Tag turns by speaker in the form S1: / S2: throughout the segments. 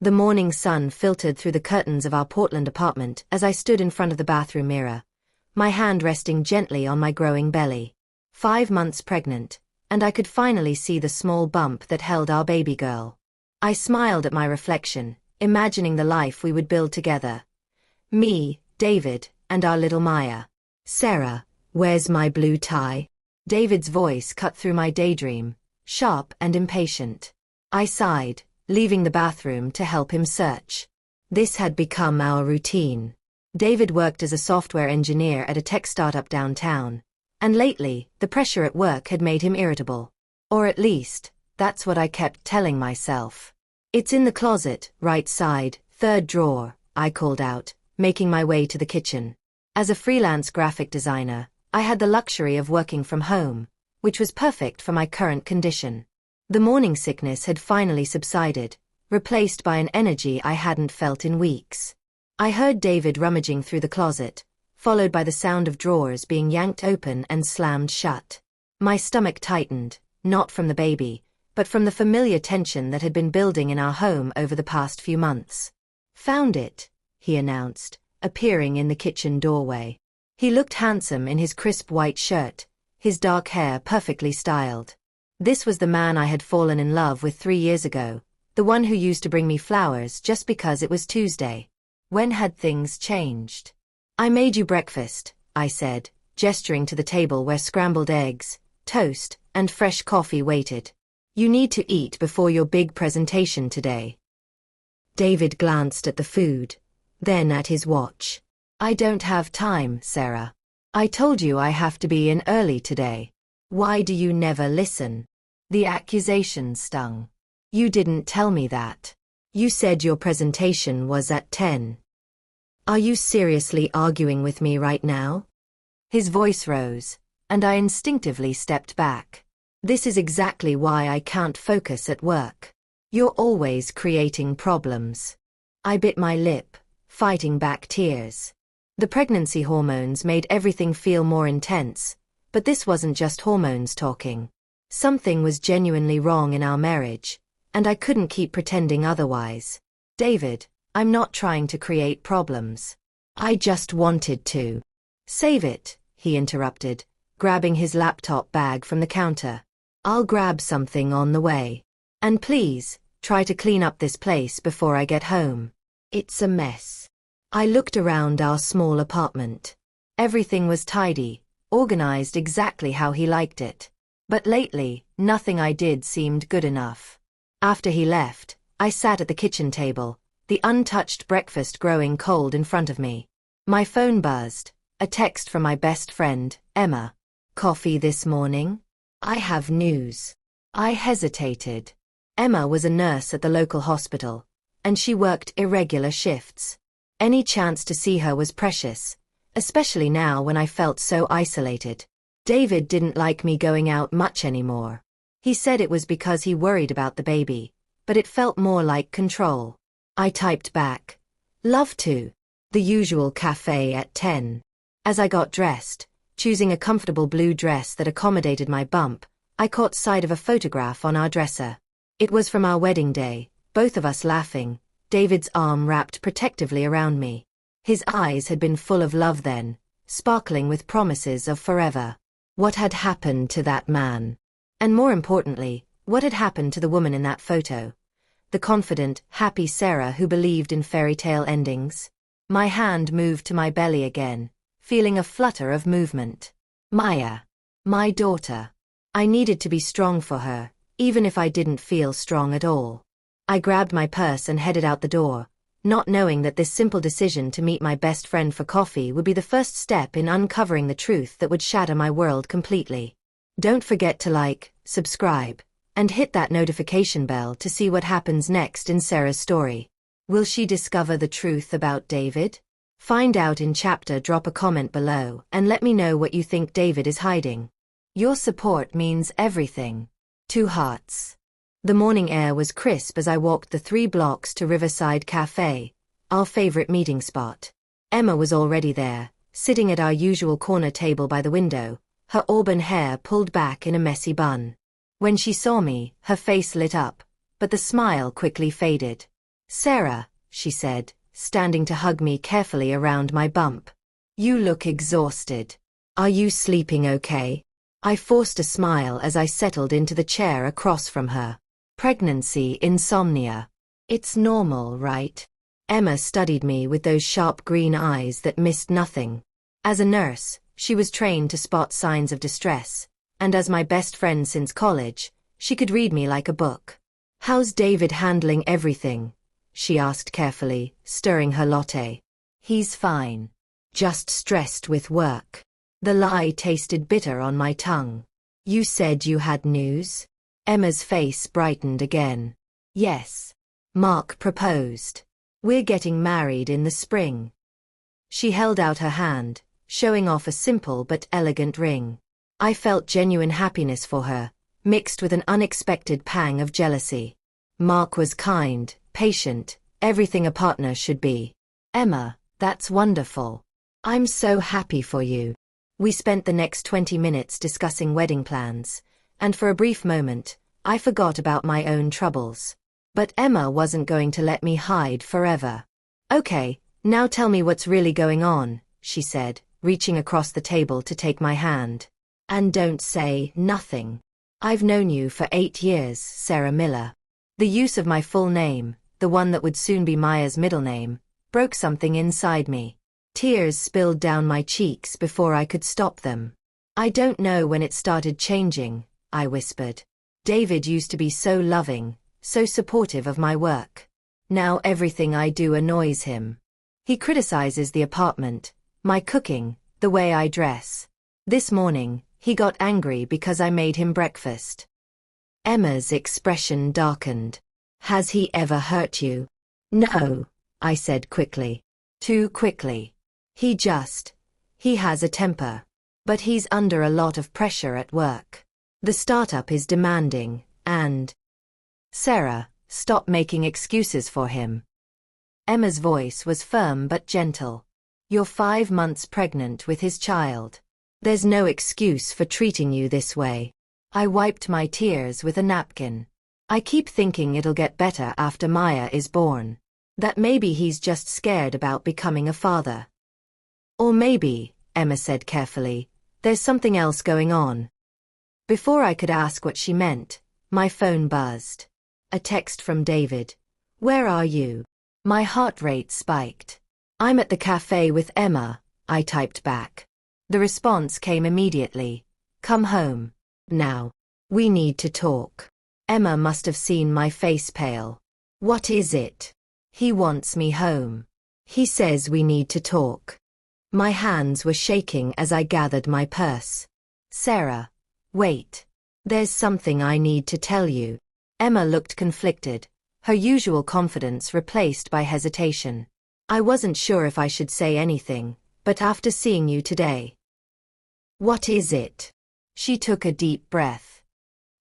S1: The morning sun filtered through the curtains of our Portland apartment as I stood in front of the bathroom mirror, my hand resting gently on my growing belly. 5 months pregnant, and I could finally see the small bump that held our baby girl. I smiled at my reflection, imagining the life we would build together. Me, David, and our little Maya. "Sarah, where's my blue tie?" David's voice cut through my daydream, sharp and impatient. I sighed, leaving the bathroom to help him search. This had become our routine. David worked as a software engineer at a tech startup downtown, and lately, the pressure at work had made him irritable. Or at least, that's what I kept telling myself. "It's in the closet, right side, 3rd drawer," I called out, making my way to the kitchen. As a freelance graphic designer, I had the luxury of working from home, which was perfect for my current condition. The morning sickness had finally subsided, replaced by an energy I hadn't felt in weeks. I heard David rummaging through the closet, followed by the sound of drawers being yanked open and slammed shut. My stomach tightened, not from the baby, but from the familiar tension that had been building in our home over the past few months. "Found it," he announced, appearing in the kitchen doorway. He looked handsome in his crisp white shirt, his dark hair perfectly styled. This was the man I had fallen in love with 3 years ago, the one who used to bring me flowers just because it was Tuesday. When had things changed? "I made you breakfast," I said, gesturing to the table where scrambled eggs, toast, and fresh coffee waited. "You need to eat before your big presentation today." David glanced at the food, then at his watch. "I don't have time, Sarah. I told you I have to be in early today. Why do you never listen?" The accusation stung. "You didn't tell me that. You said your presentation was at 10. Are you seriously arguing with me right now?" His voice rose, and I instinctively stepped back. "This is exactly why I can't focus at work. You're always creating problems." I bit my lip, fighting back tears. The pregnancy hormones made everything feel more intense, but this wasn't just hormones talking. Something was genuinely wrong in our marriage, and I couldn't keep pretending otherwise. "David, I'm not trying to create problems. I just wanted to." "Save it," he interrupted, grabbing his laptop bag from the counter. "I'll grab something on the way. And please, try to clean up this place before I get home. It's a mess." I looked around our small apartment. Everything was tidy, organized exactly how he liked it. But lately, nothing I did seemed good enough. After he left, I sat at the kitchen table, the untouched breakfast growing cold in front of me. My phone buzzed, a text from my best friend, Emma. "Coffee this morning? I have news." I hesitated. Emma was a nurse at the local hospital, and she worked irregular shifts. Any chance to see her was precious, especially now when I felt so isolated. David didn't like me going out much anymore. He said it was because he worried about the baby, but it felt more like control. I typed back, "Love to. The usual cafe at 10. As I got dressed, choosing a comfortable blue dress that accommodated my bump, I caught sight of a photograph on our dresser. It was from our wedding day, both of us laughing, David's arm wrapped protectively around me. His eyes had been full of love then, sparkling with promises of forever. What had happened to that man? And more importantly, what had happened to the woman in that photo? The confident, happy Sarah who believed in fairy tale endings? My hand moved to my belly again, feeling a flutter of movement. Maya. My daughter. I needed to be strong for her, even if I didn't feel strong at all. I grabbed my purse and headed out the door, not knowing that this simple decision to meet my best friend for coffee would be the first step in uncovering the truth that would shatter my world completely. Don't forget to like, subscribe, and hit that notification bell to see what happens next in Sarah's story. Will she discover the truth about David? Find out in chapter. Drop a comment below and let me know what you think David is hiding. Your support means everything. 2 hearts. The morning air was crisp as I walked the 3 blocks to Riverside Cafe, our favorite meeting spot. Emma was already there, sitting at our usual corner table by the window, her auburn hair pulled back in a messy bun. When she saw me, her face lit up, but the smile quickly faded. Sarah, she said, standing to hug me carefully around my bump. You look exhausted. Are you sleeping okay? I forced a smile as I settled into the chair across from her. Pregnancy insomnia. It's normal, right? Emma studied me with those sharp green eyes that missed nothing. As a nurse, she was trained to spot signs of distress, and as my best friend since college, she could read me like a book. How's David handling everything? She asked carefully, stirring her latte. He's fine. Just stressed with work. The lie tasted bitter on my tongue. You said you had news? Emma's face brightened again. Yes. Mark proposed. We're getting married in the spring. She held out her hand, showing off a simple but elegant ring. I felt genuine happiness for her, mixed with an unexpected pang of jealousy. Mark was kind, patient, everything a partner should be. Emma, that's wonderful. I'm so happy for you. We spent the next 20 minutes discussing wedding plans, and for a brief moment, I forgot about my own troubles. But Emma wasn't going to let me hide forever. Okay, now tell me what's really going on, she said, reaching across the table to take my hand. And don't say nothing. I've known you for 8 years, Sarah Miller. The use of my full name, the one that would soon be Maya's middle name, broke something inside me. Tears spilled down my cheeks before I could stop them. I don't know when it started changing, I whispered. David used to be so loving, so supportive of my work. Now everything I do annoys him. He criticizes the apartment, my cooking, the way I dress. This morning, he got angry because I made him breakfast. Emma's expression darkened. Has he ever hurt you? No, I said quickly. Too quickly. He has a temper. But he's under a lot of pressure at work. The startup is demanding, and... Sarah, stop making excuses for him. Emma's voice was firm but gentle. You're 5 months pregnant with his child. There's no excuse for treating you this way. I wiped my tears with a napkin. I keep thinking it'll get better after Maya is born. That maybe he's just scared about becoming a father. Or maybe, Emma said carefully, there's something else going on. Before I could ask what she meant, my phone buzzed. A text from David. Where are you? My heart rate spiked. I'm at the cafe with Emma, I typed back. The response came immediately. Come home. Now. We need to talk. Emma must have seen my face pale. What is it? He wants me home. He says we need to talk. My hands were shaking as I gathered my purse. Sarah. Wait. There's something I need to tell you. Emma looked conflicted, her usual confidence replaced by hesitation. I wasn't sure if I should say anything, but after seeing you today. What is it? She took a deep breath.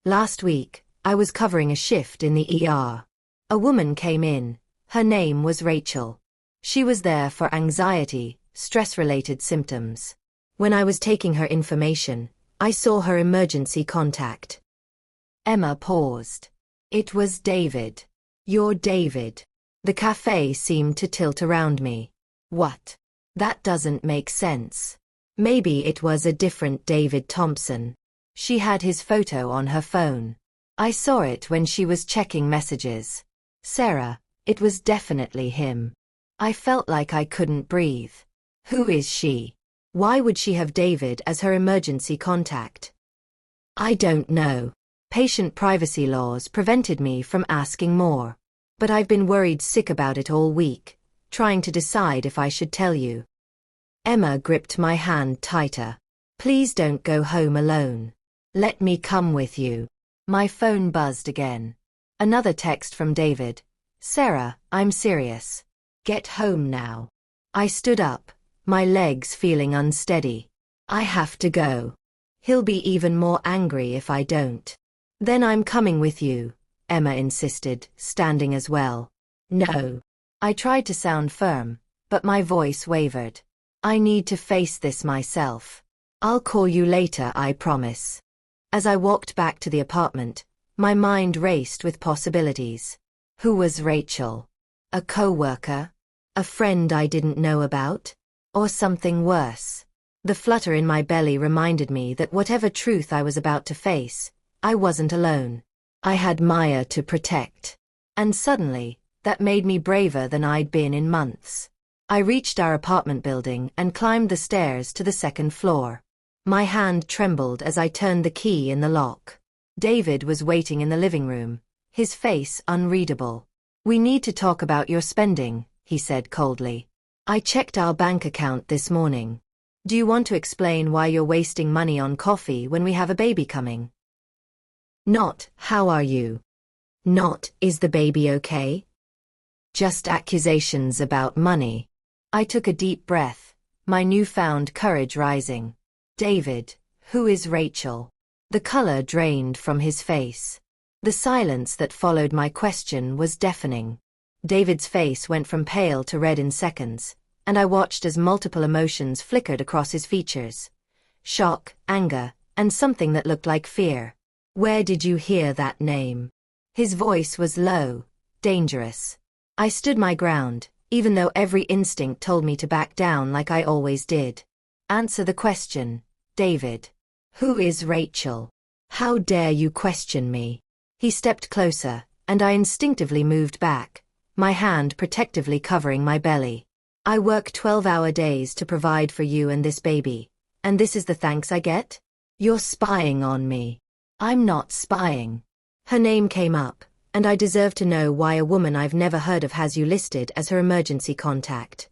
S1: Last week, I was covering a shift in the ER. A woman came in. Her name was Rachel. She was there for anxiety, stress-related symptoms. When I was taking her information, I saw her emergency contact. Emma paused. It was David. You're David. The cafe seemed to tilt around me. What? That doesn't make sense. Maybe it was a different David Thompson. She had his photo on her phone. I saw it when she was checking messages. Sarah, it was definitely him. I felt like I couldn't breathe. Who is she? Why would she have David as her emergency contact? I don't know. Patient privacy laws prevented me from asking more. But I've been worried sick about it all week, trying to decide if I should tell you. Emma gripped my hand tighter. Please don't go home alone. Let me come with you. My phone buzzed again. Another text from David. Sarah, I'm serious. Get home now. I stood up, my legs feeling unsteady. I have to go. He'll be even more angry if I don't. Then I'm coming with you, Emma insisted, standing as well. No. I tried to sound firm, but my voice wavered. I need to face this myself. I'll call you later, I promise. As I walked back to the apartment, my mind raced with possibilities. Who was Rachel? A co-worker? A friend I didn't know about? Or something worse? The flutter in my belly reminded me that whatever truth I was about to face, I wasn't alone. I had Maya to protect. And suddenly, that made me braver than I'd been in months. I reached our apartment building and climbed the stairs to the second floor. My hand trembled as I turned the key in the lock. David was waiting in the living room, his face unreadable. "We need to talk about your spending," he said coldly. "I checked our bank account this morning. Do you want to explain why you're wasting money on coffee when we have a baby coming?" Not, "How are you?" Not, "Is the baby okay?" Just accusations about money. I took a deep breath, my newfound courage rising. "David, who is Rachel?" The color drained from his face. The silence that followed my question was deafening. David's face went from pale to red in seconds, and I watched as multiple emotions flickered across his features. Shock, anger, and something that looked like fear. "Where did you hear that name?" His voice was low, dangerous. I stood my ground, even though every instinct told me to back down like I always did. "Answer the question, David. Who is Rachel? How dare you question me?" He stepped closer, and I instinctively moved back, my hand protectively covering my belly. "I work 12-hour days to provide for you and this baby, and this is the thanks I get? You're spying on me." "I'm not spying." Her name came up, and I deserve to know why a woman I've never heard of has you listed as her emergency contact.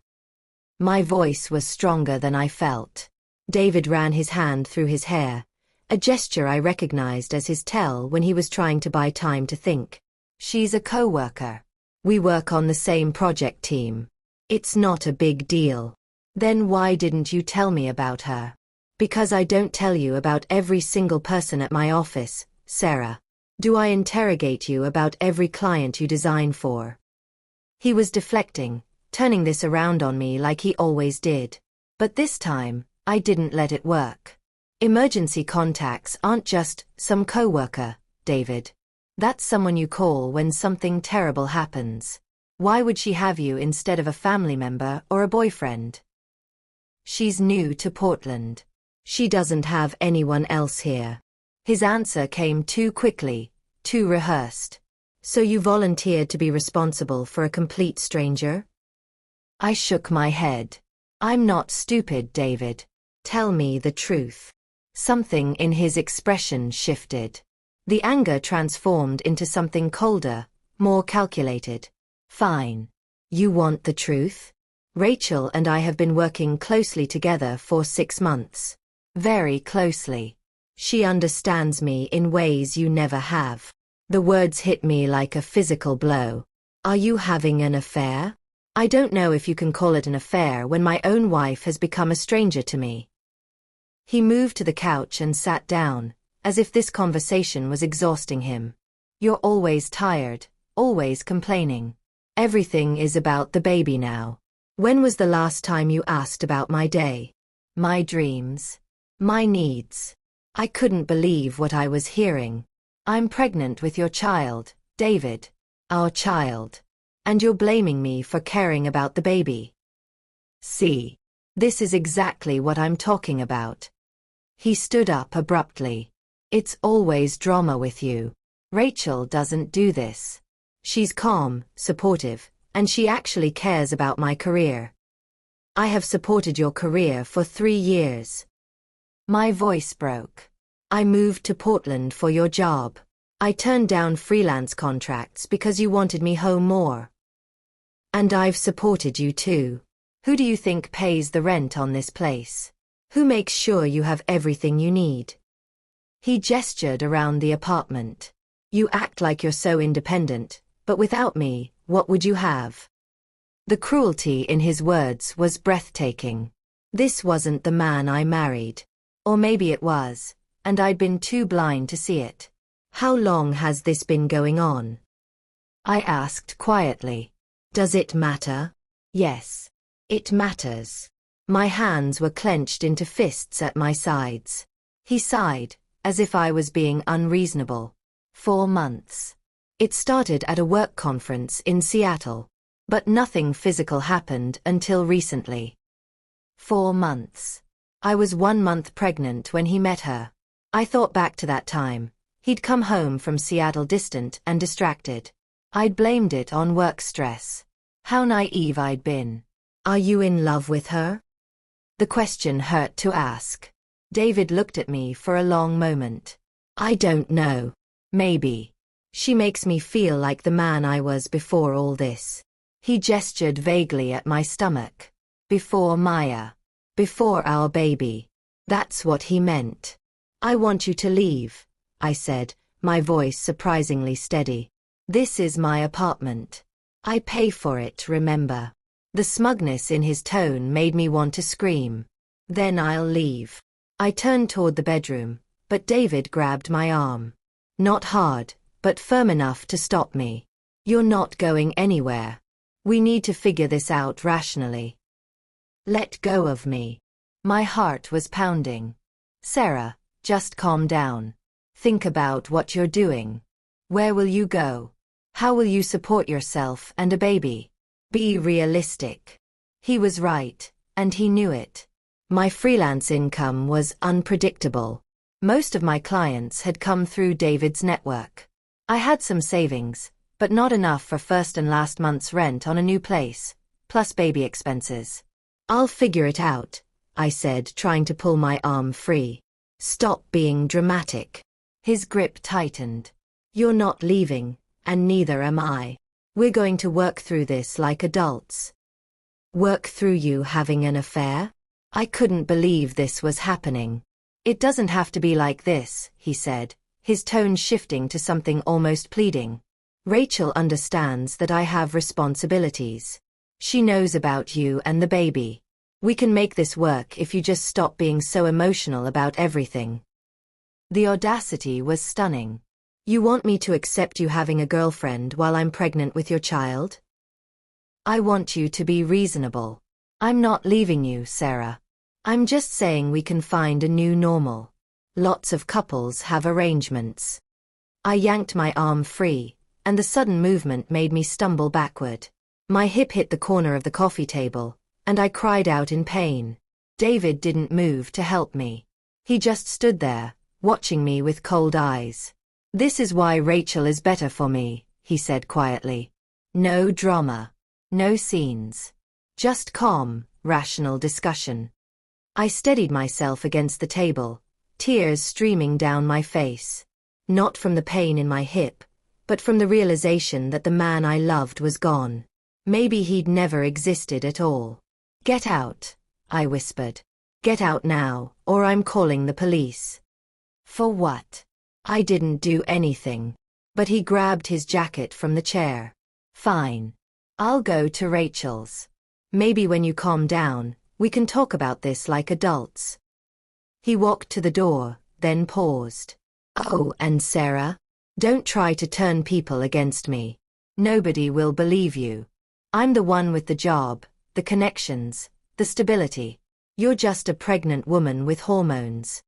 S1: My voice was stronger than I felt. David ran his hand through his hair, a gesture I recognized as his tell when he was trying to buy time to think. "She's a co-worker. We work on the same project team. It's not a big deal." "Then why didn't you tell me about her?" "Because I don't tell you about every single person at my office, Sarah. Do I interrogate you about every client you design for?" He was deflecting, turning this around on me like he always did. But this time, I didn't let it work. Emergency contacts aren't just some coworker, David. That's someone you call when something terrible happens. Why would she have you instead of a family member or a boyfriend? She's new to Portland. She doesn't have anyone else here. His answer came too quickly, too rehearsed. "So you volunteered to be responsible for a complete stranger?" I shook my head. "I'm not stupid, David. Tell me the truth." Something in his expression shifted. The anger transformed into something colder, more calculated. "Fine. You want the truth?" "Rachel and I have been working closely together for 6 months. Very closely. She understands me in ways you never have." The words hit me like a physical blow. "Are you having an affair?" "I don't know if you can call it an affair when my own wife has become a stranger to me." He moved to the couch and sat down, as if this conversation was exhausting him. "You're always tired, always complaining. Everything is about the baby now. When was the last time you asked about my day? My dreams? My needs?" I couldn't believe what I was hearing. "I'm pregnant with your child, David. Our child. And you're blaming me for caring about the baby." "See. This is exactly what I'm talking about." He stood up abruptly. "It's always drama with you. Rachel doesn't do this. She's calm, supportive, and she actually cares about my career. I have supported your career for 3 years." My voice broke. "I moved to Portland for your job. I turned down freelance contracts because you wanted me home more. And I've supported you too. Who do you think pays the rent on this place? Who makes sure you have everything you need?" He gestured around the apartment. "You act like you're so independent, but without me, what would you have?" The cruelty in his words was breathtaking. This wasn't the man I married. Or maybe it was, and I'd been too blind to see it. "How long has this been going on?" I asked quietly. "Does it matter?" "Yes. It matters." My hands were clenched into fists at my sides. He sighed, as if I was being unreasonable. 4 months. It started at a work conference in Seattle. But nothing physical happened until recently. 4 months. I was 1 month pregnant when he met her. I thought back to that time. He'd come home from Seattle distant and distracted. I'd blamed it on work stress. How naive I'd been. Are you in love with her? The question hurt to ask. David looked at me for a long moment. I don't know. Maybe. She makes me feel like the man I was before all this. He gestured vaguely at my stomach. Before Maya. Before our baby. That's what he meant. I want you to leave, I said, my voice surprisingly steady. This is my apartment. I pay for it, remember? The smugness in his tone made me want to scream. Then I'll leave. I turned toward the bedroom, but David grabbed my arm. Not hard, but firm enough to stop me. You're not going anywhere. We need to figure this out rationally. Let go of me. My heart was pounding. Sarah, just calm down. Think about what you're doing. Where will you go? How will you support yourself and a baby? Be realistic. He was right, and he knew it. My freelance income was unpredictable. Most of my clients had come through David's network. I had some savings, but not enough for first and last month's rent on a new place, plus baby expenses. I'll figure it out, I said, trying to pull my arm free. Stop being dramatic. His grip tightened. You're not leaving, and neither am I. We're going to work through this like adults. Work through you having an affair? I couldn't believe this was happening. It doesn't have to be like this, he said, his tone shifting to something almost pleading. Rachel understands that I have responsibilities. She knows about you and the baby. We can make this work if you just stop being so emotional about everything. The audacity was stunning. You want me to accept you having a girlfriend while I'm pregnant with your child? I want you to be reasonable. I'm not leaving you, Sarah. I'm just saying we can find a new normal. Lots of couples have arrangements. I yanked my arm free, and the sudden movement made me stumble backward. My hip hit the corner of the coffee table, and I cried out in pain. David didn't move to help me. He just stood there, watching me with cold eyes. This is why Rachel is better for me, he said quietly. No drama. No scenes. Just calm, rational discussion. I steadied myself against the table, tears streaming down my face. Not from the pain in my hip, but from the realization that the man I loved was gone. Maybe he'd never existed at all. Get out, I whispered. Get out now, or I'm calling the police. For what? I didn't do anything. But he grabbed his jacket from the chair. Fine. I'll go to Rachel's. Maybe when you calm down, we can talk about this like adults. He walked to the door, then paused. Oh, and Sarah? Don't try to turn people against me. Nobody will believe you. I'm the one with the job, the connections, the stability. You're just a pregnant woman with hormones.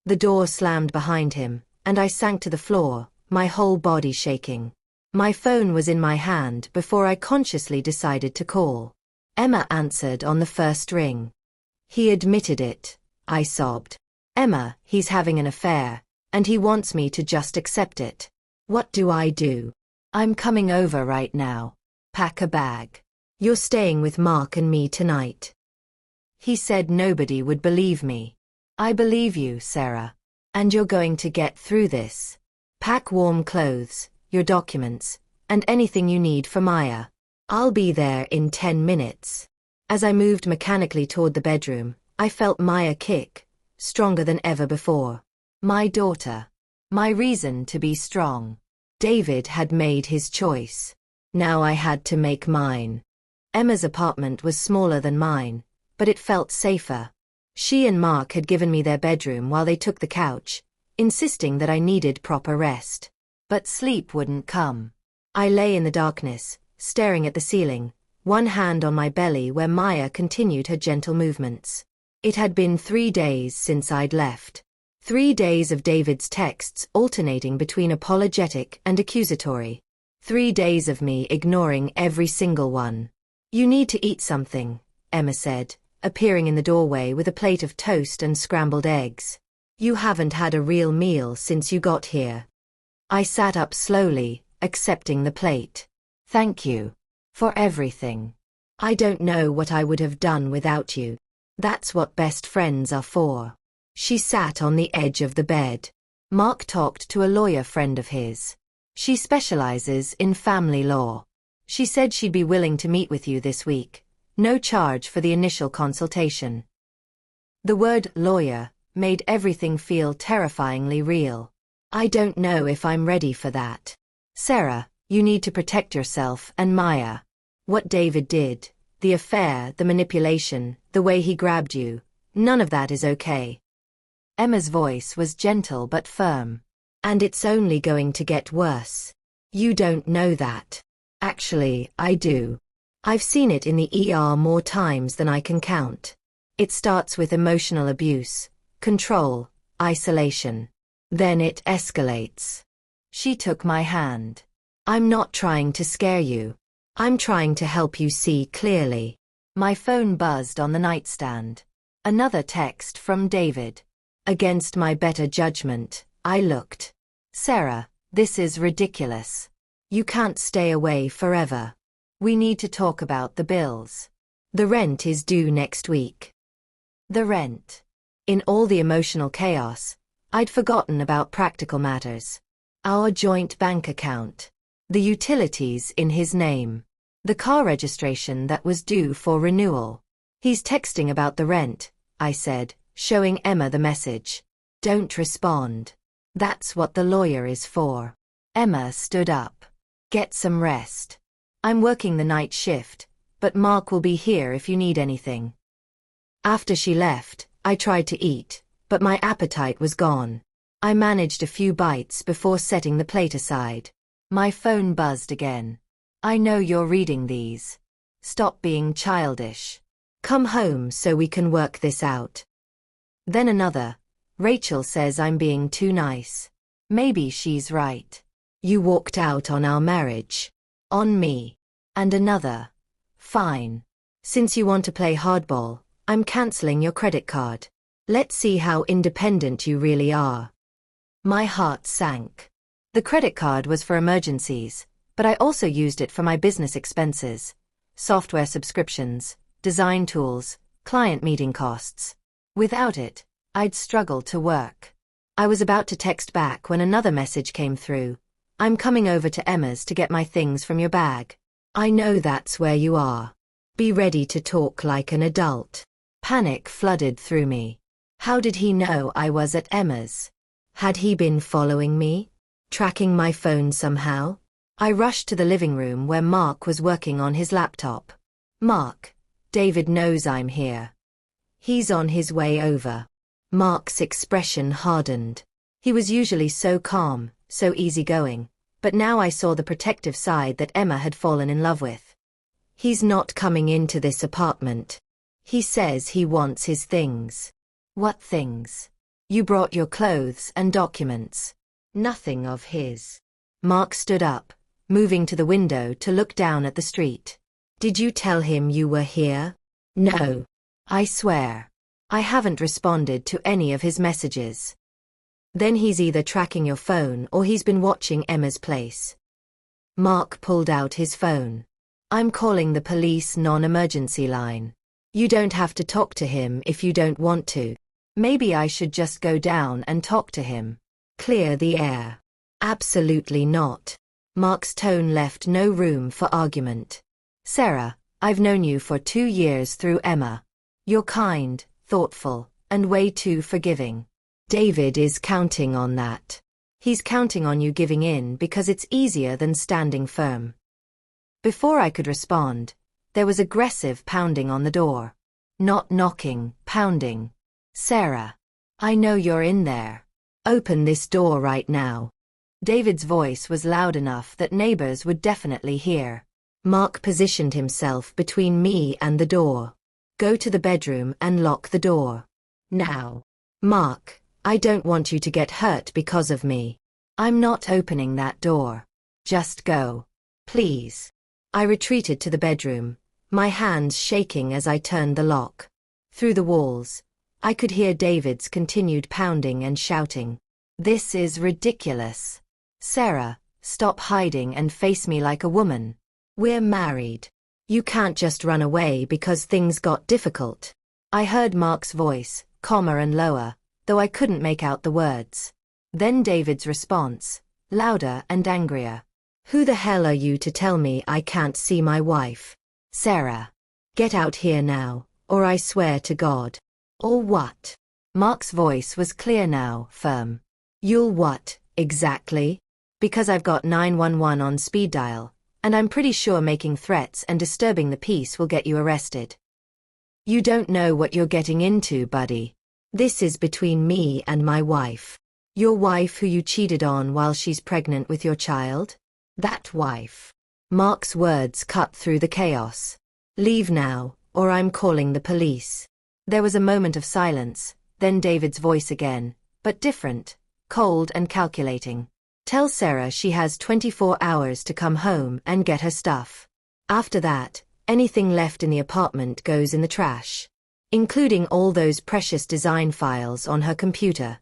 S1: The door slammed behind him, and I sank to the floor, my whole body shaking. My phone was in my hand before I consciously decided to call. Emma answered on the first ring. He admitted it, I sobbed. Emma, he's having an affair, and he wants me to just accept it. What do I do? I'm coming over right now. Pack a bag. You're staying with Mark and me tonight. He said nobody would believe me. I believe you, Sarah. And you're going to get through this. Pack warm clothes, your documents, and anything you need for Maya. I'll be there in 10 minutes. As I moved mechanically toward the bedroom, I felt Maya kick, stronger than ever before. My daughter. My reason to be strong. David had made his choice. Now I had to make mine. Emma's apartment was smaller than mine, but it felt safer. She and Mark had given me their bedroom while they took the couch, insisting that I needed proper rest. But sleep wouldn't come. I lay in the darkness, staring at the ceiling, one hand on my belly where Maya continued her gentle movements. It had been 3 days since I'd left. 3 days of David's texts alternating between apologetic and accusatory. 3 days of me ignoring every single one. You need to eat something, Emma said, appearing in the doorway with a plate of toast and scrambled eggs. You haven't had a real meal since you got here. I sat up slowly, accepting the plate. Thank you. For everything. I don't know what I would have done without you. That's what best friends are for. She sat on the edge of the bed. Mark talked to a lawyer friend of his. She specializes in family law. She said she'd be willing to meet with you this week. No charge for the initial consultation. The word lawyer made everything feel terrifyingly real. I don't know if I'm ready for that. Sarah, you need to protect yourself and Maya. What David did, the affair, the manipulation, the way he grabbed you, none of that is okay. Emma's voice was gentle but firm. And it's only going to get worse. You don't know that. Actually, I do. I've seen it in the ER more times than I can count. It starts with emotional abuse, control, isolation. Then it escalates. She took my hand. I'm not trying to scare you. I'm trying to help you see clearly. My phone buzzed on the nightstand. Another text from David. Against my better judgment, I looked. Sarah, this is ridiculous. You can't stay away forever. We need to talk about the bills. The rent is due next week. The rent. In all the emotional chaos, I'd forgotten about practical matters. Our joint bank account. The utilities in his name. The car registration that was due for renewal. He's texting about the rent, I said, showing Emma the message. Don't respond. That's what the lawyer is for. Emma stood up. Get some rest. I'm working the night shift, but Mark will be here if you need anything. After she left, I tried to eat, but my appetite was gone. I managed a few bites before setting the plate aside. My phone buzzed again. I know you're reading these. Stop being childish. Come home so we can work this out. Then another. Rachel says I'm being too nice. Maybe she's right. You walked out on our marriage. On me. And another. Fine. Since you want to play hardball, I'm canceling your credit card. Let's see how independent you really are. My heart sank. The credit card was for emergencies, but I also used it for my business expenses, software subscriptions, design tools, client meeting costs. Without it, I'd struggle to work. I was about to text back when another message came through. I'm coming over to Emma's to get my things from your bag. I know that's where you are. Be ready to talk like an adult. Panic flooded through me. How did he know I was at Emma's? Had he been following me? Tracking my phone somehow? I rushed to the living room where Mark was working on his laptop. Mark, David knows I'm here. He's on his way over. Mark's expression hardened. He was usually so calm, so easygoing, but now I saw the protective side that Emma had fallen in love with. He's not coming into this apartment. He says he wants his things. What things? You brought your clothes and documents. Nothing of his. Mark stood up, moving to the window to look down at the street. Did you tell him you were here? No. I swear. I haven't responded to any of his messages. Then he's either tracking your phone or he's been watching Emma's place. Mark pulled out his phone. I'm calling the police non-emergency line. You don't have to talk to him if you don't want to. Maybe I should just go down and talk to him. Clear the air. Absolutely not. Mark's tone left no room for argument. Sarah, I've known you for 2 years through Emma. You're kind, thoughtful, and way too forgiving. David is counting on that. He's counting on you giving in because it's easier than standing firm. Before I could respond, there was aggressive pounding on the door. Not knocking, pounding. Sarah, I know you're in there. Open this door right now. David's voice was loud enough that neighbors would definitely hear. Mark positioned himself between me and the door. Go to the bedroom and lock the door. Now. Mark, I don't want you to get hurt because of me. I'm not opening that door. Just go. Please. I retreated to the bedroom, my hands shaking as I turned the lock. Through the walls, I could hear David's continued pounding and shouting. This is ridiculous. Sarah, stop hiding and face me like a woman. We're married. You can't just run away because things got difficult. I heard Mark's voice, calmer and lower, though I couldn't make out the words. Then David's response, louder and angrier. Who the hell are you to tell me I can't see my wife? Sarah. Get out here now, or I swear to God. Or what? Mark's voice was clear now, firm. You'll what, exactly? Because I've got 911 on speed dial, and I'm pretty sure making threats and disturbing the peace will get you arrested. You don't know what you're getting into, buddy. This is between me and my wife. Your wife who you cheated on while she's pregnant with your child? That wife. Mark's words cut through the chaos. Leave now, or I'm calling the police. There was a moment of silence, then David's voice again, but different, cold and calculating. Tell Sarah she has 24 hours to come home and get her stuff. After that, anything left in the apartment goes in the trash, including all those precious design files on her computer.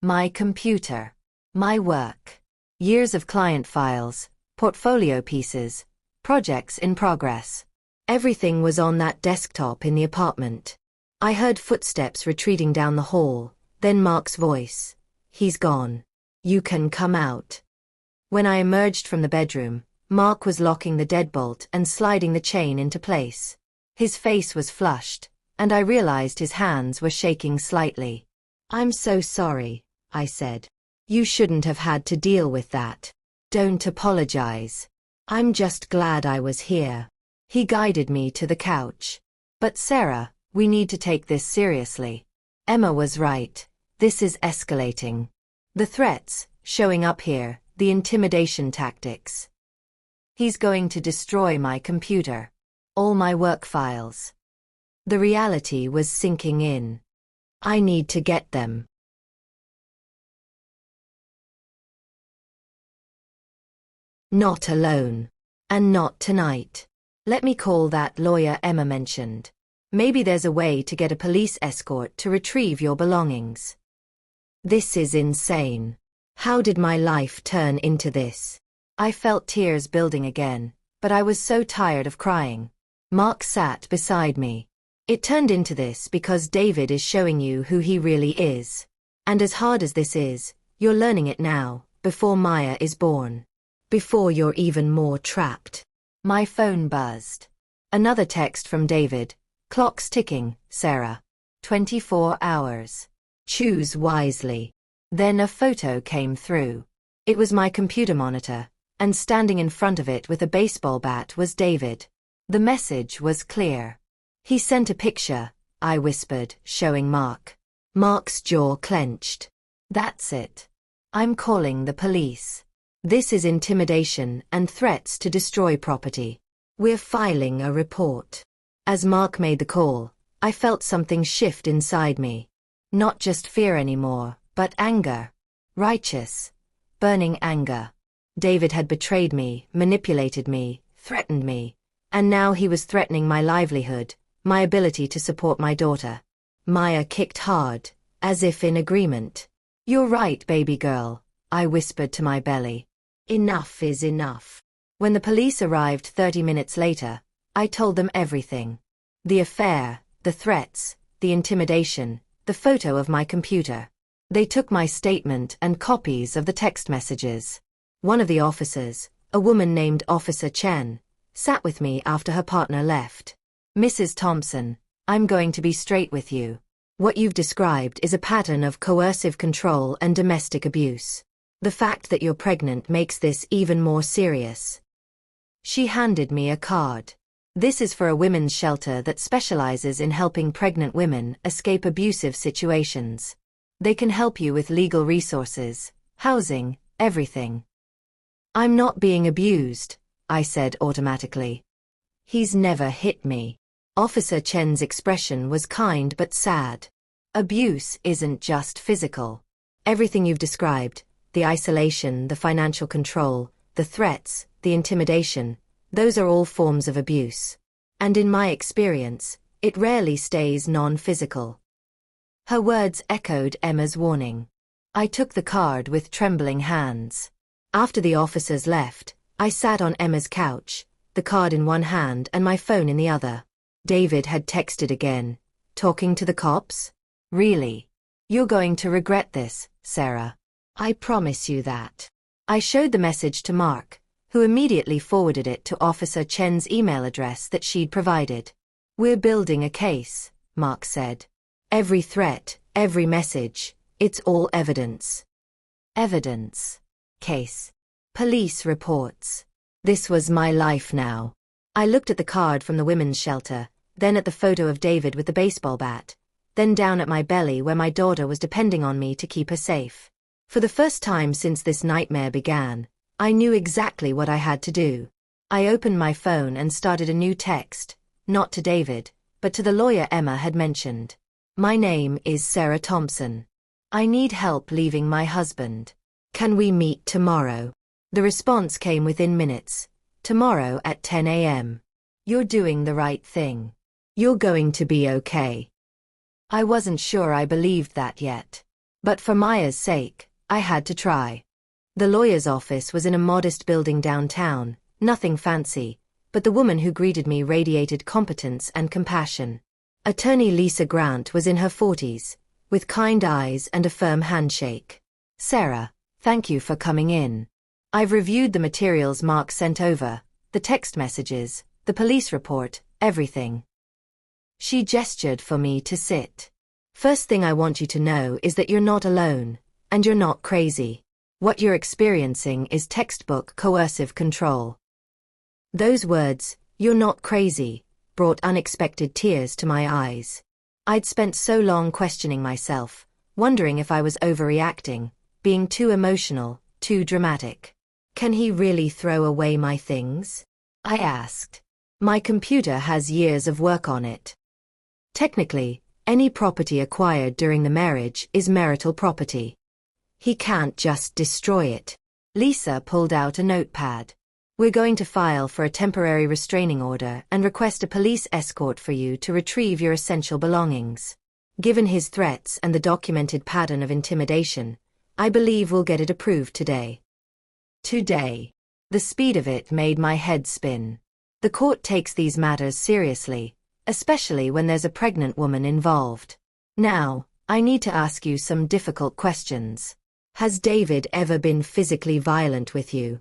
S1: My computer. My work. Years of client files, portfolio pieces, projects in progress. Everything was on that desktop in the apartment. I heard footsteps retreating down the hall, then Mark's voice. He's gone. You can come out. When I emerged from the bedroom, Mark was locking the deadbolt and sliding the chain into place. His face was flushed, and I realized his hands were shaking slightly. I'm so sorry, I said. You shouldn't have had to deal with that. Don't apologize. I'm just glad I was here. He guided me to the couch. But Sarah, we need to take this seriously. Emma was right. This is escalating. The threats, showing up here, the intimidation tactics. He's going to destroy my computer. All my work files. The reality was sinking in. I need to get them. Not alone. And not tonight. Let me call that lawyer Emma mentioned. Maybe there's a way to get a police escort to retrieve your belongings. This is insane. How did my life turn into this? I felt tears building again, but I was so tired of crying. Mark sat beside me. It turned into this because David is showing you who he really is. And as hard as this is, you're learning it now, before Maya is born. Before you're even more trapped. My phone buzzed. Another text from David. Clock's ticking, Sarah. 24 hours. Choose wisely. Then a photo came through. It was my computer monitor, and standing in front of it with a baseball bat was David. The message was clear. He sent a picture, I whispered, showing Mark. Mark's jaw clenched. That's it. I'm calling the police. This is intimidation and threats to destroy property. We're filing a report. As Mark made the call, I felt something shift inside me. Not just fear anymore, but anger. Righteous, burning anger. David had betrayed me, manipulated me, threatened me, and now he was threatening my livelihood, my ability to support my daughter. Maya kicked hard, as if in agreement. You're right, baby girl, I whispered to my belly. Enough is enough. When the police arrived 30 minutes later, I told them everything. The affair, the threats, the intimidation, the photo of my computer. They took my statement and copies of the text messages. One of the officers, a woman named Officer Chen, sat with me after her partner left. Mrs. Thompson, I'm going to be straight with you. What you've described is a pattern of coercive control and domestic abuse. The fact that you're pregnant makes this even more serious. She handed me a card. This is for a women's shelter that specializes in helping pregnant women escape abusive situations. They can help you with legal resources, housing, everything. I'm not being abused, I said automatically. He's never hit me. Officer Chen's expression was kind but sad. Abuse isn't just physical. Everything you've described, the isolation, the financial control, the threats, the intimidation, those are all forms of abuse. And in my experience, it rarely stays non-physical. Her words echoed Emma's warning. I took the card with trembling hands. After the officers left, I sat on Emma's couch, the card in one hand and my phone in the other. David had texted again. Talking to the cops? Really? You're going to regret this, Sarah. I promise you that. I showed the message to Mark, who immediately forwarded it to Officer Chen's email address that she'd provided. We're building a case, Mark said. Every threat, every message, it's all evidence. Evidence. Case. Police reports. This was my life now. I looked at the card from the women's shelter, then at the photo of David with the baseball bat, then down at my belly where my daughter was depending on me to keep her safe. For the first time since this nightmare began, I knew exactly what I had to do. I opened my phone and started a new text, not to David, but to the lawyer Emma had mentioned. My name is Sarah Thompson. I need help leaving my husband. Can we meet tomorrow? The response came within minutes. Tomorrow at 10 a.m. You're doing the right thing. You're going to be okay. I wasn't sure I believed that yet. But for Maya's sake, I had to try. The lawyer's office was in a modest building downtown, nothing fancy, but the woman who greeted me radiated competence and compassion. Attorney Lisa Grant was in her 40s, with kind eyes and a firm handshake. Sarah, thank you for coming in. I've reviewed the materials Mark sent over, the text messages, the police report, everything. She gestured for me to sit. First thing I want you to know is that you're not alone, and you're not crazy. What you're experiencing is textbook coercive control. Those words, you're not crazy, brought unexpected tears to my eyes. I'd spent so long questioning myself, wondering if I was overreacting, being too emotional, too dramatic. Can he really throw away my things? I asked. My computer has years of work on it. Technically, any property acquired during the marriage is marital property. He can't just destroy it. Lisa pulled out a notepad. We're going to file for a temporary restraining order and request a police escort for you to retrieve your essential belongings. Given his threats and the documented pattern of intimidation, I believe we'll get it approved today. Today. The speed of it made my head spin. The court takes these matters seriously, especially when there's a pregnant woman involved. Now, I need to ask you some difficult questions. Has David ever been physically violent with you?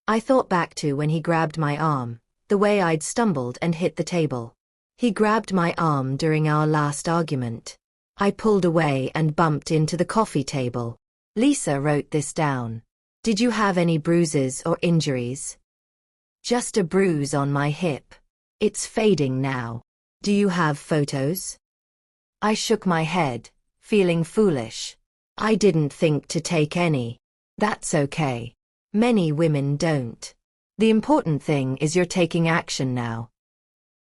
S1: I thought back to when he grabbed my arm, the way I'd stumbled and hit the table. He grabbed my arm during our last argument. I pulled away and bumped into the coffee table. Lisa wrote this down. Did you have any bruises or injuries? Just a bruise on my hip. It's fading now. Do you have photos? I shook my head, feeling foolish. I didn't think to take any. That's okay. Many women don't. The important thing is you're taking action now.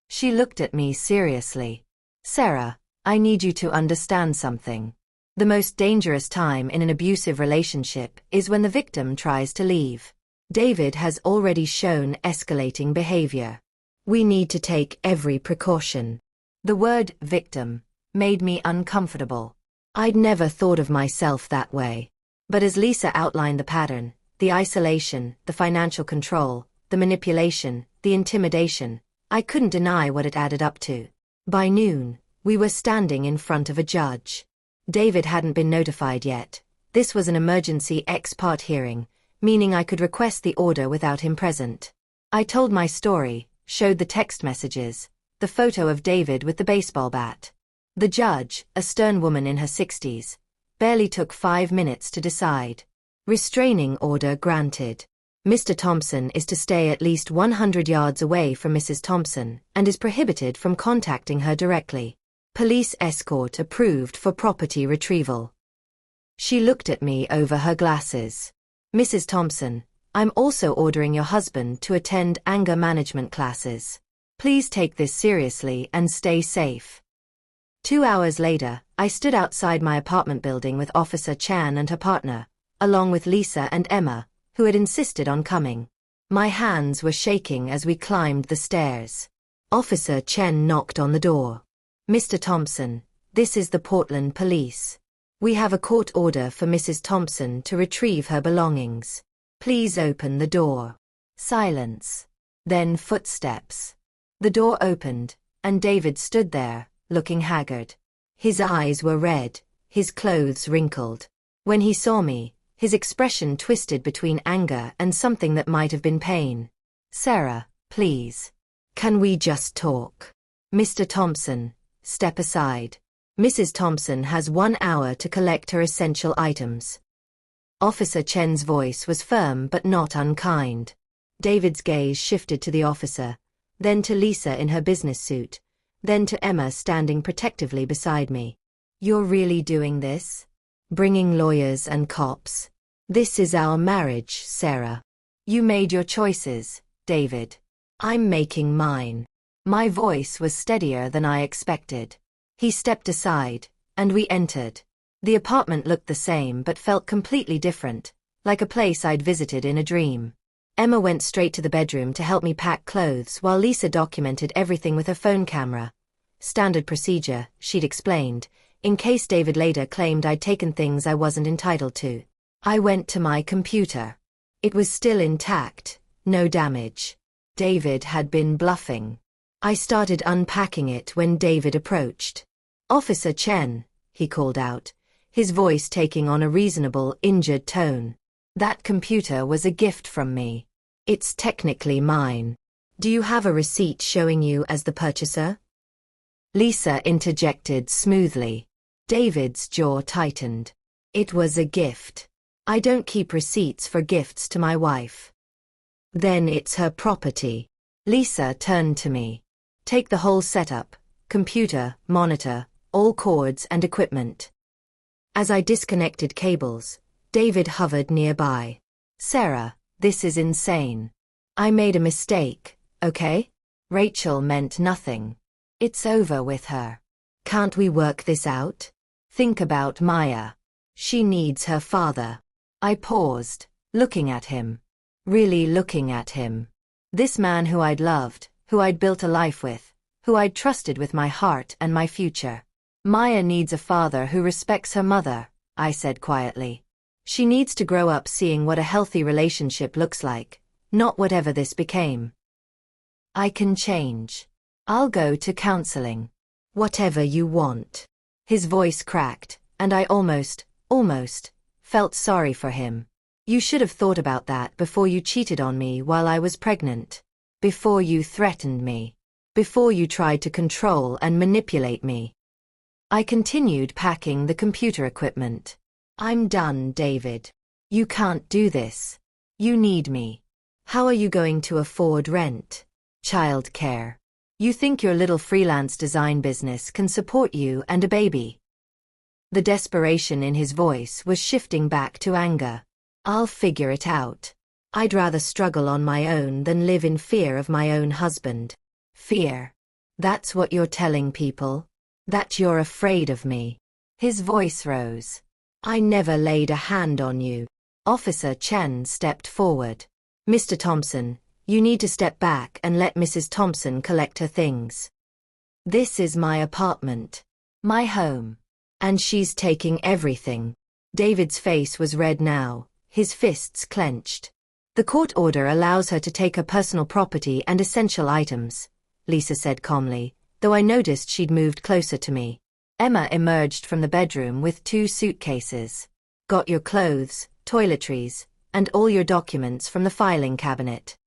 S1: She looked at me seriously. Sarah, I need you to understand something. The most dangerous time in an abusive relationship is when the victim tries to leave. David has already shown escalating behavior. We need to take every precaution. The word victim made me uncomfortable. I'd never thought of myself that way. But as Lisa outlined the pattern, the isolation, the financial control, the manipulation, the intimidation, I couldn't deny what it added up to. By noon, we were standing in front of a judge. David hadn't been notified yet. This was an emergency ex parte hearing, meaning I could request the order without him present. I told my story, showed the text messages, the photo of David with the baseball bat. The judge, a stern woman in her 60s, barely took 5 minutes to decide. Restraining order granted. Mr. Thompson is to stay at least 100 yards away from Mrs. Thompson and is prohibited from contacting her directly. Police escort approved for property retrieval. She looked at me over her glasses. Mrs. Thompson, I'm also ordering your husband to attend anger management classes. Please take this seriously and stay safe. 2 hours later, I stood outside my apartment building with Officer Chan and her partner, along with Lisa and Emma, who had insisted on coming. My hands were shaking as we climbed the stairs. Officer Chen knocked on the door. "Mr. Thompson, this is the Portland Police. We have a court order for Mrs. Thompson to retrieve her belongings. Please open the door." Silence. Then footsteps. The door opened, and David stood there, looking haggard. His eyes were red, his clothes wrinkled. When he saw me, his expression twisted between anger and something that might have been pain. "Sarah, please. Can we just talk? Mr. Thompson, step aside. Mrs. Thompson has 1 hour to collect her essential items." Officer Chen's voice was firm but not unkind. David's gaze shifted to the officer, then to Lisa in her business suit, then to Emma standing protectively beside me. "You're really doing this? Bringing lawyers and cops? This is our marriage, Sarah. You made your choices, David. I'm making mine." My voice was steadier than I expected. He stepped aside, and we entered. The apartment looked the same but felt completely different, like a place I'd visited in a dream. Emma went straight to the bedroom to help me pack clothes while Lisa documented everything with her phone camera. Standard procedure, she'd explained, in case David later claimed I'd taken things I wasn't entitled to. I went to my computer. It was still intact, no damage. David had been bluffing. I started unpacking it when David approached. "Officer Chen," he called out, his voice taking on a reasonable, injured tone. "That computer was a gift from me. It's technically mine. Do you have a receipt showing you as the purchaser?" Lisa interjected smoothly. David's jaw tightened. "It was a gift. I don't keep receipts for gifts to my wife." "Then it's her property." Lisa turned to me. "Take the whole setup, computer, monitor, all cords and equipment." As I disconnected cables, David hovered nearby. "Sarah, this is insane. I made a mistake, okay? Rachel meant nothing. It's over with her. Can't we work this out? Think about Maya. She needs her father." I paused, looking at him. Really looking at him. This man who I'd loved, who I'd built a life with, who I'd trusted with my heart and my future. "Maya needs a father who respects her mother," I said quietly. "She needs to grow up seeing what a healthy relationship looks like, not whatever this became." "I can change. I'll go to counseling. Whatever you want." His voice cracked, and I almost, felt sorry for him. "You should have thought about that before you cheated on me while I was pregnant. Before you threatened me. Before you tried to control and manipulate me." I continued packing the computer equipment. "I'm done, David. You can't do this. You need me. How are you going to afford rent? Child care? You think your little freelance design business can support you and a baby?" The desperation in his voice was shifting back to anger. "I'll figure it out. I'd rather struggle on my own than live in fear of my own husband." "Fear? That's what you're telling people? That you're afraid of me?" His voice rose. "I never laid a hand on you." Officer Chen stepped forward. "Mr. Thompson, you need to step back and let Mrs. Thompson collect her things. This is my apartment. My home. And she's taking everything." David's face was red now, his fists clenched. "The court order allows her to take her personal property and essential items," Lisa said calmly, though I noticed she'd moved closer to me. Emma emerged from the bedroom with 2 suitcases. "Got your clothes, toiletries, and all your documents from the filing cabinet."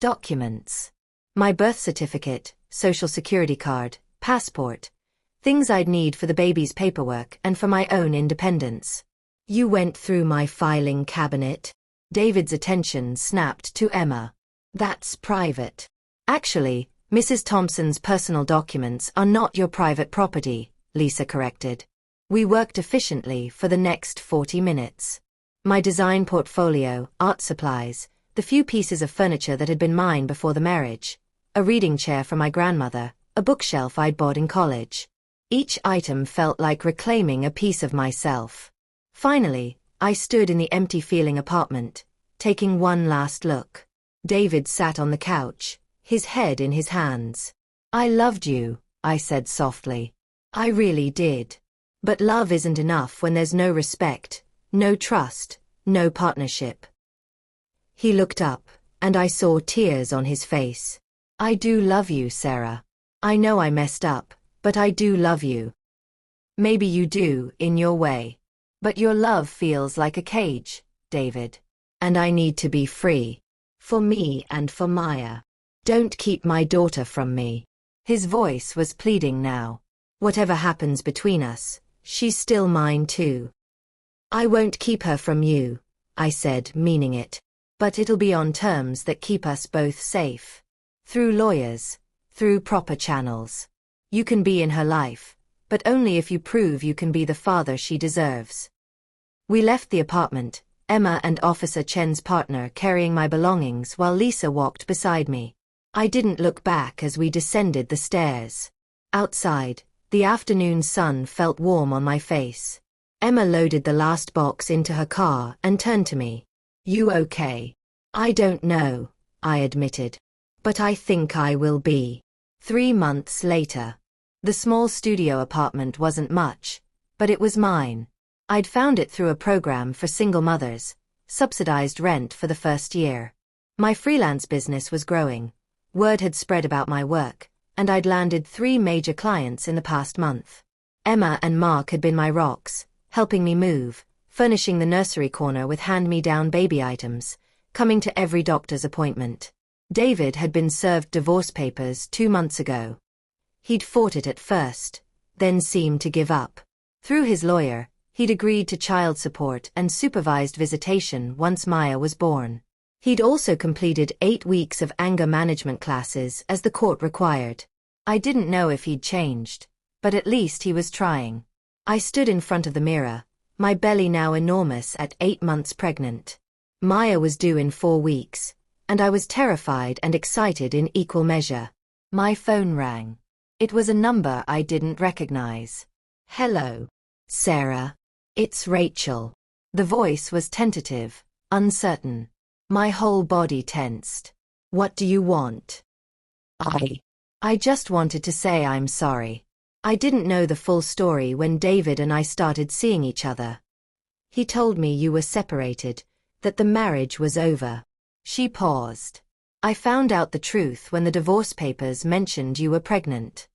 S1: Documents. My birth certificate, social security card, passport. Things I'd need for the baby's paperwork and for my own independence. "You went through my filing cabinet?" David's attention snapped to Emma. "That's private." "Actually, Mrs. Thompson's personal documents are not your private property," Lisa corrected. We worked efficiently for the next 40 minutes. My design portfolio, art supplies, the few pieces of furniture that had been mine before the marriage, a reading chair from my grandmother, a bookshelf I'd bought in college. Each item felt like reclaiming a piece of myself. Finally, I stood in the empty-feeling apartment, taking one last look. David sat on the couch, his head in his hands. I loved you, I said softly. I really did. But love isn't enough when there's no respect, no trust, no partnership. He looked up, and I saw tears on his face. I do love you, Sarah. I know I messed up, but I do love you. Maybe you do, in your way. But your love feels like a cage, David. And I need to be free. For me and for Maya. Don't keep my daughter from me. His voice was pleading now. Whatever happens between us, she's still mine too. I won't keep her from you, I said, meaning it. But it'll be on terms that keep us both safe. Through lawyers, through proper channels. You can be in her life, but only if you prove you can be the father she deserves. We left the apartment, Emma and Officer Chen's partner carrying my belongings while Lisa walked beside me. I didn't look back as we descended the stairs. Outside, the afternoon sun felt warm on my face. Emma loaded the last box into her car and turned to me. You okay? I don't know, I admitted. But I think I will be. 3 months later. The small studio apartment wasn't much, but it was mine. I'd found it through a program for single mothers, subsidized rent for the first year. My freelance business was growing. Word had spread about my work, and I'd landed 3 major clients in the past month. Emma and Mark had been my rocks, helping me move, furnishing the nursery corner with hand-me-down baby items, coming to every doctor's appointment. David had been served divorce papers 2 months ago. He'd fought it at first, then seemed to give up. Through his lawyer, he'd agreed to child support and supervised visitation once Maya was born. He'd also completed 8 weeks of anger management classes as the court required. I didn't know if he'd changed, but at least he was trying. I stood in front of the mirror, my belly now enormous at 8 months pregnant. Maya was due in 4 weeks, and I was terrified and excited in equal measure. My phone rang. It was a number I didn't recognize. Hello, Sarah. It's Rachel. The voice was tentative, uncertain. My whole body tensed. What do you want? I just wanted to say I'm sorry. I didn't know the full story when David and I started seeing each other. He told me you were separated, that the marriage was over. She paused. I found out the truth when the divorce papers mentioned you were pregnant.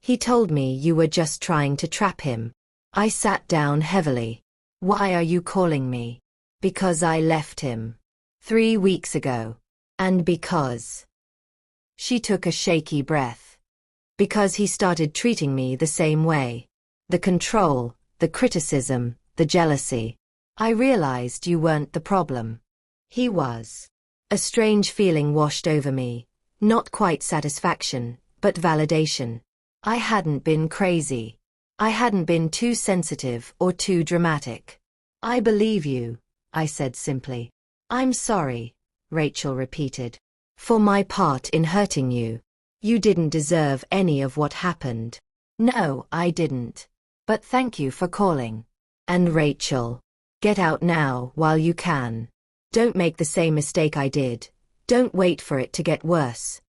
S1: He told me you were just trying to trap him. I sat down heavily. Why are you calling me? Because I left him. 3 weeks ago. And because. She took a shaky breath. Because he started treating me the same way. The control, the criticism, the jealousy. I realized you weren't the problem. He was. A strange feeling washed over me. Not quite satisfaction, but validation. I hadn't been crazy. I hadn't been too sensitive or too dramatic. I believe you, I said simply. I'm sorry, Rachel repeated. For my part in hurting you. You didn't deserve any of what happened. No, I didn't. But thank you for calling. And Rachel, get out now while you can. Don't make the same mistake I did. Don't wait for it to get worse.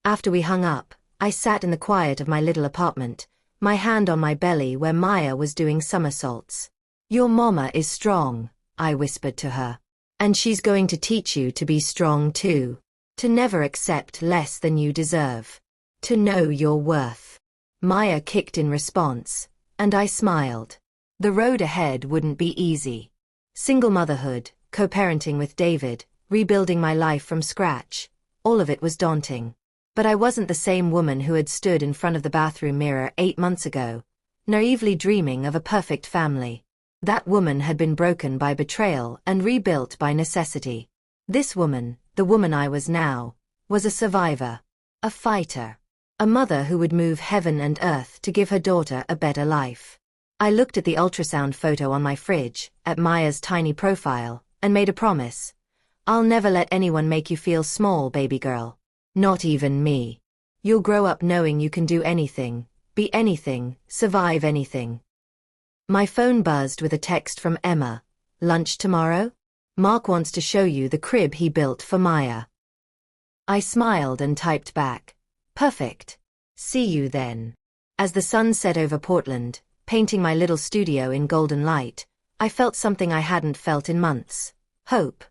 S1: After we hung up, I sat in the quiet of my little apartment, my hand on my belly where Maya was doing somersaults. Your mama is strong, I whispered to her. And she's going to teach you to be strong too. To never accept less than you deserve. To know your worth. Maya kicked in response, and I smiled. The road ahead wouldn't be easy. Single motherhood, co-parenting with David, rebuilding my life from scratch, all of it was daunting. But I wasn't the same woman who had stood in front of the bathroom mirror 8 months ago, naively dreaming of a perfect family. That woman had been broken by betrayal and rebuilt by necessity. This woman, the woman I was now, was a survivor, a fighter, a mother who would move heaven and earth to give her daughter a better life. I looked at the ultrasound photo on my fridge, at Maya's tiny profile, and made a promise. I'll never let anyone make you feel small, baby girl. Not even me. You'll grow up knowing you can do anything, be anything, survive anything. My phone buzzed with a text from Emma. Lunch tomorrow? Mark wants to show you the crib he built for Maya. I smiled and typed back, "Perfect. See you then." As the sun set over Portland, painting my little studio in golden light, I felt something I hadn't felt in months. Hope.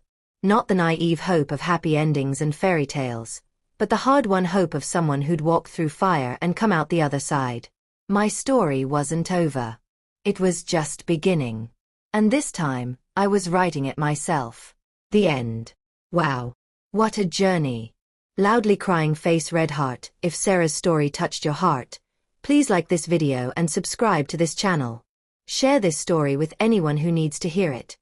S1: Not the naive hope of happy endings and fairy tales, but the hard-won hope of someone who'd walked through fire and come out the other side. My story wasn't over. It was just beginning. And this time, I was writing it myself. The end. Wow. What a journey. Loudly crying face red heart. If Sarah's story touched your heart, please like this video and subscribe to this channel. Share this story with anyone who needs to hear it.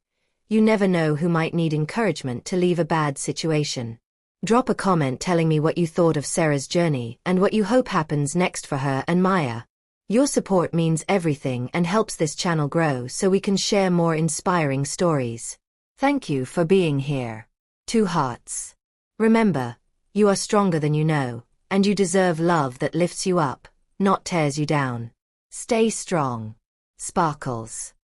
S1: You never know who might need encouragement to leave a bad situation. Drop a comment telling me what you thought of Sarah's journey and what you hope happens next for her and Maya. Your support means everything and helps this channel grow so we can share more inspiring stories. Thank you for being here. 2 hearts. Remember, you are stronger than you know, and you deserve love that lifts you up, not tears you down. Stay strong. Sparkles.